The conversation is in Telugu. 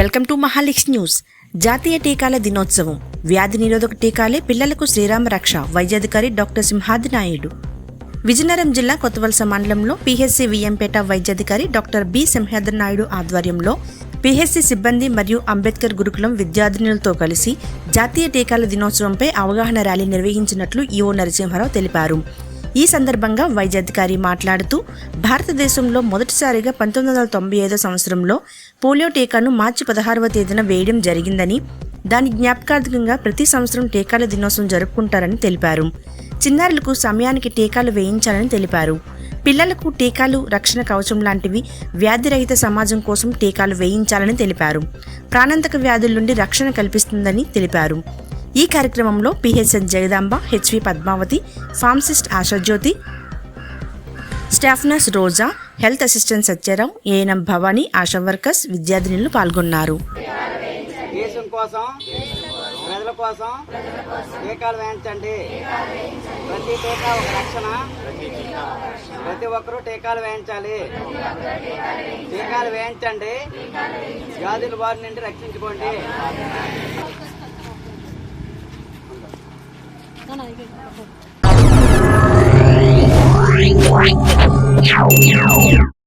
Welcome to మహాలిక్స్ news. జాతీయ టీకాల దినోత్సవం. వ్యాధి నిరోధక టీకాలే పిల్లలకు శ్రీరామ రక్ష. వైద్యాధికారి డాక్టర్ సింహాద్రి నాయుడు. విజయనగరం జిల్లా కొత్తవలస మండలంలో పిహెచ్సి విఎంపేట వైద్యాధికారి డాక్టర్ బి సింహాద్రి నాయుడు ఆధ్వర్యంలో పిహెచ్సి సిబ్బంది మరియు అంబేద్కర్ గురుకులం విద్యార్థినులతో కలిసి జాతీయ టీకాల దినోత్సవంపై అవగాహన ర్యాలీ నిర్వహించినట్లు ఈవో నరసింహారావు తెలిపారు. ఈ సందర్భంగా వైద్యాధికారి మాట్లాడుతూ భారతదేశంలో మొదటిసారిగా 1995 సంవత్సరంలో పోలియో టీకాను మార్చి 16వ తేదీన వేయడం జరిగిందని, దాని జ్ఞాపకార్థకంగా ప్రతి సంవత్సరం టీకాల దినోత్సవం జరుపుకుంటారని తెలిపారు. చిన్నారులకు సమయానికి టీకాలు వేయించాలని తెలిపారు. పిల్లలకు టీకాలు రక్షణ కవచం లాంటివి. వ్యాధిరహిత సమాజం కోసం టీకాలు వేయించాలని తెలిపారు. ప్రాణాంతక వ్యాధుల నుండి రక్షణ కల్పిస్తుందని తెలిపారు. ఈ కార్యక్రమంలో PHN Jagadamba, HV Padmavathi, pharmacist Ashajyothi, staff nurse Roja, health assistant Satyarao, ANM Bhavani, ASHA workers, విద్యార్థినులు పాల్గొన్నారు. దేశం కోసం, ప్రజల కోసం టీకాలు వేయించండి. ప్రతి టీకా ఒక రక్షణ. ప్రతి ఒక్కరూ టీకాలు వేయించాలి. టీకాలు వేయించండి. వ్యాధుల బారి నుండి రక్షించుకోండి.